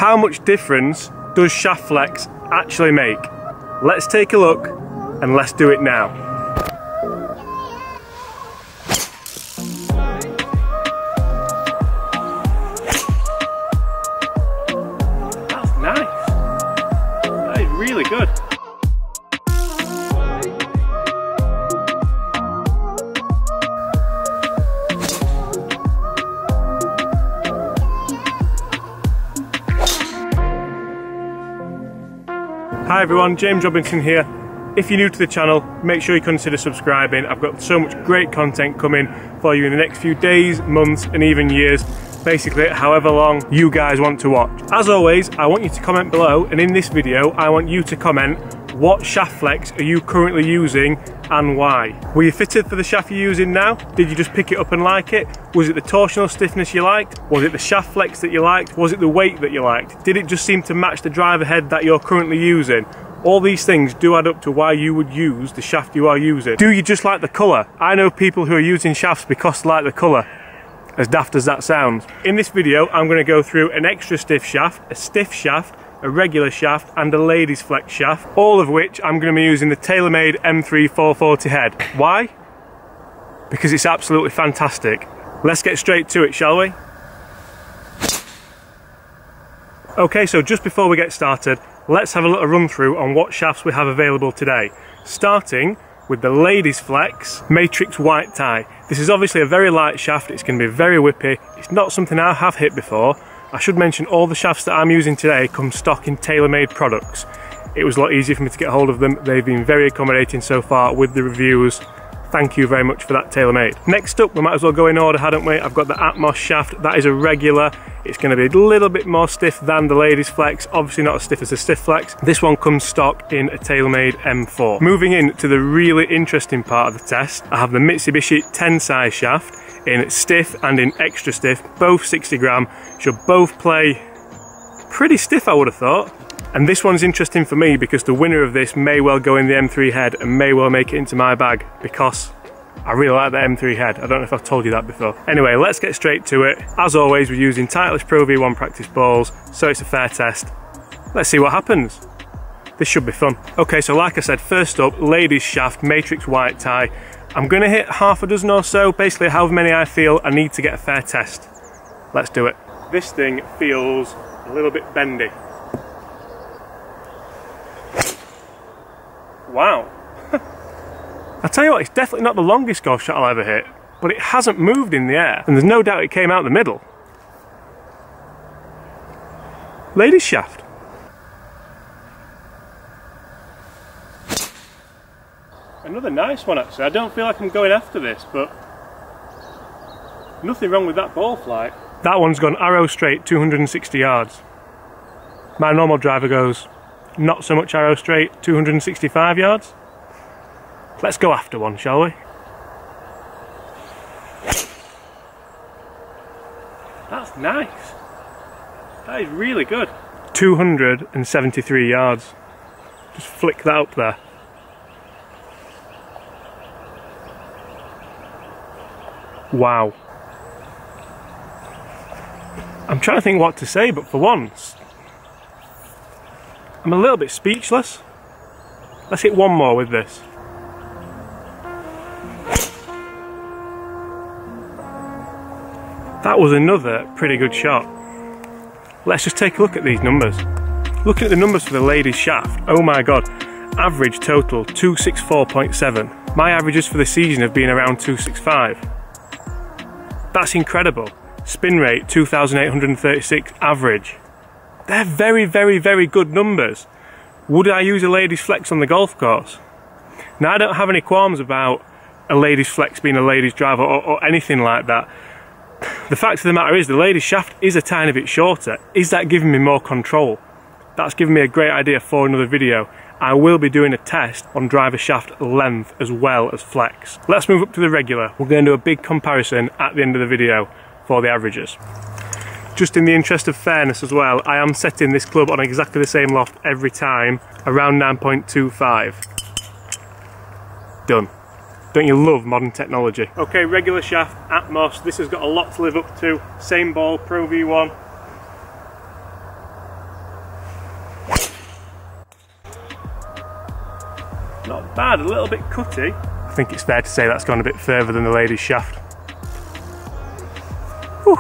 How much difference does shaft flex actually make? Let's take a look and let's do it now. That's nice. That is really good. Hi everyone, James Robinson here. If you're new to the channel, make sure you consider subscribing. I've got so much great content coming for you in the next few days, months and even years. Basically, however long you guys want to watch. As always, I want you to comment below, and in this video, I want you to comment what shaft flex are you currently using and why. Were you fitted for the shaft you're using now? Did you just pick it up and like it? Was it the torsional stiffness you liked? Was it the shaft flex that you liked? Was it the weight that you liked? Did it just seem to match the driver head that you're currently using? All these things do add up to why you would use the shaft you are using. Do you just like the colour? I know people who are using shafts because they like the colour, as daft as that sounds. In this video, I'm going to go through an extra stiff shaft, a stiff shaft, a regular shaft and a ladies flex shaft, all of which I'm going to be using the Taylormade M3 440 head. Why? Because it's absolutely fantastic. Let's get straight to it, shall we? Okay, so just before we get started, let's have a little run through on what shafts we have available today, starting with the ladies flex matrix white tie. This is obviously a very light shaft, it's going to be very whippy, it's not something I have hit before. I should mention all the shafts that I'm using today come stock in Taylormade products. It was a lot easier for me to get hold of them. They've been very accommodating so far with the reviews. Thank you very much for that, Taylormade. Next up, we might as well go in order, hadn't we? I've got the Atmos shaft. That is a regular. It's going to be a little bit more stiff than the ladies flex. Obviously not as stiff as the stiff flex. This one comes stock in a Taylormade M4. Moving in to the really interesting part of the test, I have the Mitsubishi 10 size shaft in stiff and in extra stiff, both 60 gram. Should both play pretty stiff, I would have thought. And this one's interesting for me because the winner of this may well go in the M3 head and may well make it into my bag because I really like the M3 head. I don't know if I've told you that before. Anyway, let's get straight to it. As always, we're using Titleist Pro V1 practice balls, so it's a fair test. Let's see what happens. This should be fun. Okay, so like I said, first up, ladies shaft matrix white tie. I'm gonna hit half a dozen or so, basically however many I feel I need to get a fair test. Let's do it. This thing feels a little bit bendy. Wow. I tell you what, it's definitely not the longest golf shot I'll ever hit, but it hasn't moved in the air, and there's no doubt it came out the middle. Ladies shaft. Another nice one actually. I don't feel like I'm going after this, but nothing wrong with that ball flight. That one's gone arrow straight 260 yards. My normal driver goes not so much arrow straight 265 yards. Let's go after one, shall we? That's nice. That is really good. 273 yards. Just flick that up there. Wow. I'm trying to think what to say, but for once, I'm a little bit speechless. Let's hit one more with this. That was another pretty good shot. Let's just take a look at these numbers. Looking at the numbers for the ladies shaft, oh my god. Average total 264.7. My averages for the season have been around 265. That's incredible. Spin rate 2,836 average. They're very, very, very good numbers. Would I use a ladies flex on the golf course? Now I don't have any qualms about a ladies flex being a ladies driver or anything like that. The fact of the matter is the ladies shaft is a tiny bit shorter. Is that giving me more control? That's given me a great idea for another video. I will be doing a test on driver shaft length as well as flex. Let's move up to the regular. We're going to do a big comparison at the end of the video for the averages. Just in the interest of fairness as well, I am setting this club on exactly the same loft every time, around 9.25. Done. Don't you love modern technology? Okay, regular shaft, Atmos. This has got a lot to live up to. Same ball, Pro V1. Not bad, a little bit cutty. I think it's fair to say that's gone a bit further than the ladies' shaft. Whew.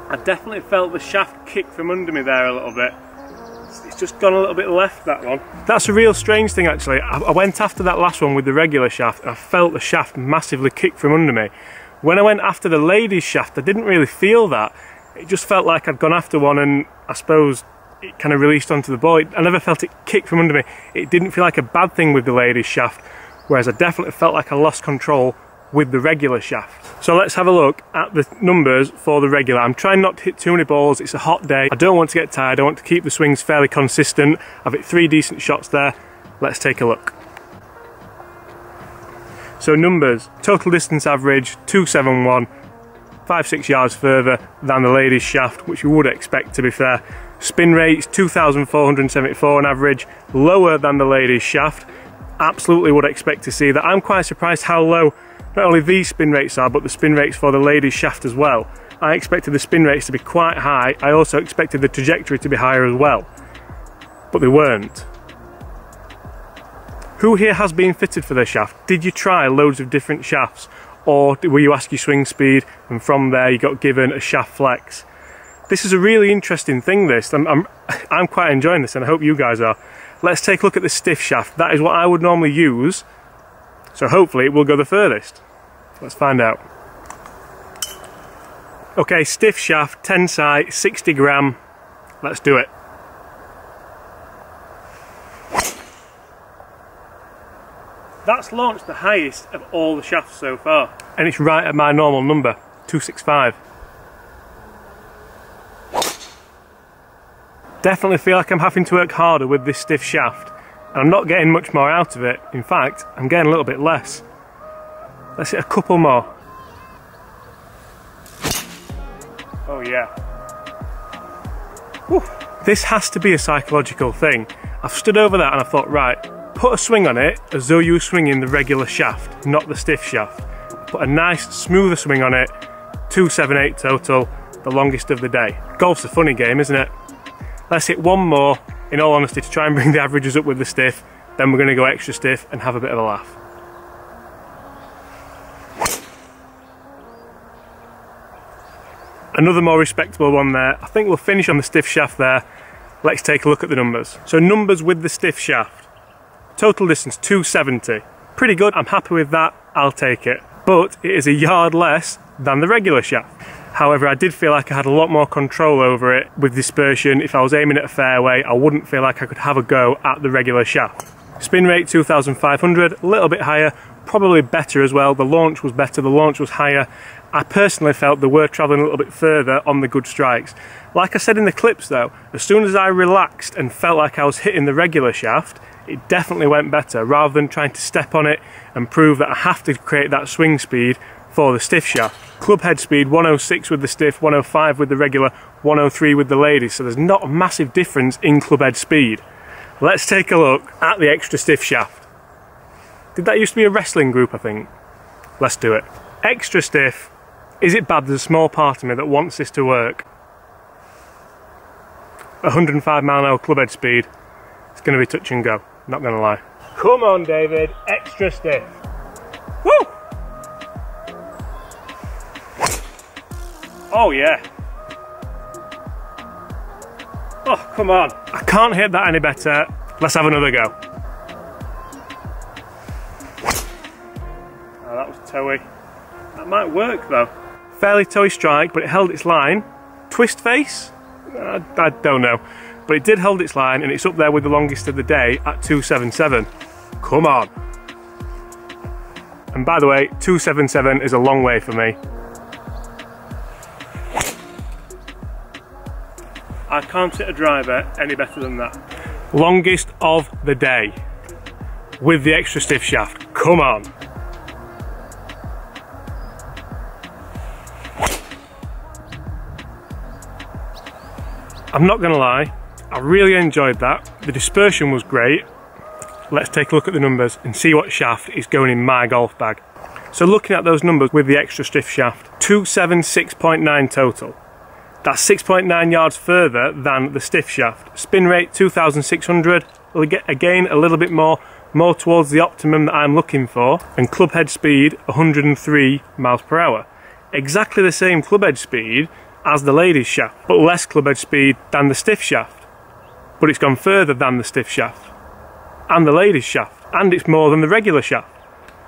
I definitely felt the shaft kick from under me there a little bit. It's just gone a little bit left, that one. That's a real strange thing actually. I went after that last one with the regular shaft and I felt the shaft massively kick from under me. When I went after the ladies' shaft, I didn't really feel that. It just felt like I'd gone after one and I suppose it kind of released onto the ball. I never felt it kick from under me. It didn't feel like a bad thing with the ladies' shaft, whereas I definitely felt like I lost control with the regular shaft. So let's have a look at the numbers for the regular. I'm trying not to hit too many balls, it's a hot day. I don't want to get tired, I want to keep the swings fairly consistent. I've hit 3 decent shots there. Let's take a look. So numbers, total distance average 271, 5-6 yards further than the ladies' shaft, which you would expect to be fair. Spin rates 2,474 on average, lower than the ladies' shaft. Absolutely would expect to see that. I'm quite surprised how low not only these spin rates are, but the spin rates for the ladies' shaft as well. I expected the spin rates to be quite high. I also expected the trajectory to be higher as well, but they weren't. Who here has been fitted for their shaft? Did you try loads of different shafts, or were you asked your swing speed and from there you got given a shaft flex? This is a really interesting thing, this. I'm quite enjoying this and I hope you guys are. Let's take a look at the stiff shaft. That is what I would normally use, so hopefully it will go the furthest. Let's find out. Okay, stiff shaft, tensite, 60 gram. Let's do it. That's launched the highest of all the shafts so far. And it's right at my normal number, 265. Definitely feel like I'm having to work harder with this stiff shaft. And I'm not getting much more out of it. In fact, I'm getting a little bit less. Let's hit a couple more. Oh yeah. Whew. This has to be a psychological thing. I've stood over that and I thought, right, put a swing on it as though you were swinging the regular shaft, not the stiff shaft. Put a nice, smoother swing on it, 278 total, the longest of the day. Golf's a funny game, isn't it? Let's hit one more, in all honesty, to try and bring the averages up with the stiff, then we're going to go extra stiff and have a bit of a laugh. Another more respectable one there. I think we'll finish on the stiff shaft there. Let's take a look at the numbers. So numbers with the stiff shaft. Total distance 270. Pretty good, I'm happy with that, I'll take it. But it is a yard less than the regular shaft. However, I did feel like I had a lot more control over it with dispersion. If I was aiming at a fairway, I wouldn't feel like I could have a go at the regular shaft. Spin rate 2,500, a little bit higher, probably better as well. The launch was better, the launch was higher. I personally felt they were travelling a little bit further on the good strikes. Like I said in the clips though, as soon as I relaxed and felt like I was hitting the regular shaft, it definitely went better, rather than trying to step on it and prove that I have to create that swing speed for the stiff shaft. Club head speed 106 with the stiff, 105 with the regular, 103 with the ladies, so there's not a massive difference in club head speed. Let's take a look at the extra stiff shaft. Did that used to be a wrestling group, I think? Let's do it. Extra stiff. Is it bad? There's a small part of me that wants this to work. 105 mph club head speed. It's going to be touch and go, not going to lie. Come on, David, extra stiff. Woo! Oh yeah. Oh, come on. I can't hit that any better. Let's have another go. Oh, that was toey. That might work though. Fairly toey strike, but it held its line. Twist face? I don't know. But it did hold its line, and it's up there with the longest of the day at 277. Come on. And by the way, 277 is a long way for me. I can't hit a driver any better than that. Longest of the day with the extra stiff shaft. Come on. I'm not gonna lie, I really enjoyed that. The dispersion was great. Let's take a look at the numbers and see what shaft is going in my golf bag. So looking at those numbers with the extra stiff shaft, 276.9 total. That's 6.9 yards further than the stiff shaft. Spin rate 2,600, again a little bit more towards the optimum that I'm looking for, and club head speed 103 miles per hour. Exactly the same club head speed as the ladies shaft, but less club head speed than the stiff shaft. But it's gone further than the stiff shaft and the ladies shaft, and it's more than the regular shaft,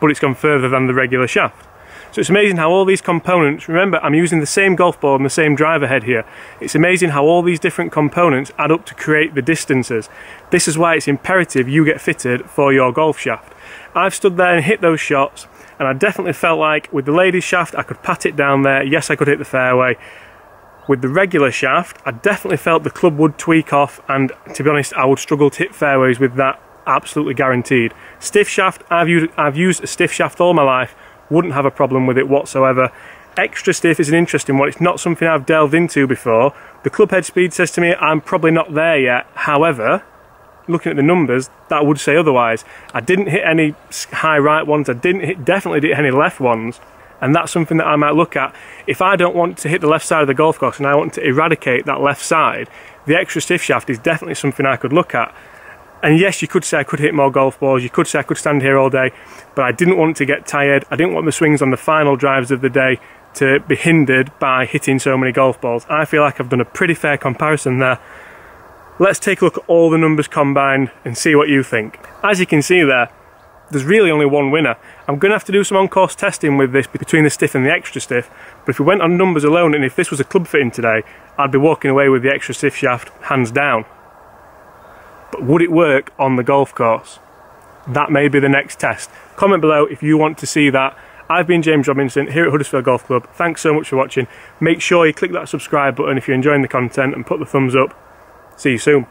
but it's gone further than the regular shaft. So it's amazing how all these components, remember I'm using the same golf ball and the same driver head here, it's amazing how all these different components add up to create the distances. This is why it's imperative you get fitted for your golf shaft. I've stood there and hit those shots, and I definitely felt like with the ladies shaft I could pat it down there, yes I could hit the fairway. With the regular shaft I definitely felt the club would tweak off, and to be honest I would struggle to hit fairways with that, absolutely guaranteed. Stiff shaft, I've used a stiff shaft all my life, wouldn't have a problem with it whatsoever. Extra stiff is an interesting one. It's not something I've delved into before. The club head speed says to me I'm probably not there yet. However, looking at the numbers, that would say otherwise. I didn't hit any high right ones. I definitely didn't hit any left ones. And that's something that I might look at. If I don't want to hit the left side of the golf course and I want to eradicate that left side, the extra stiff shaft is definitely something I could look at. And yes, you could say I could hit more golf balls, you could say I could stand here all day, but I didn't want to get tired. I didn't want the swings on the final drives of the day to be hindered by hitting so many golf balls. I feel like I've done a pretty fair comparison there. Let's take a look at all the numbers combined and see what you think. As you can see there, there's really only one winner. I'm going to have to do some on-course testing with this between the stiff and the extra stiff, but if we went on numbers alone and if this was a club fitting today, I'd be walking away with the extra stiff shaft hands down. But would it work on the golf course? That may be the next test. Comment below if you want to see that. I've been James Robinson here at Huddersfield Golf Club. Thanks so much for watching. Make sure you click that subscribe button if you're enjoying the content and put the thumbs up. See you soon.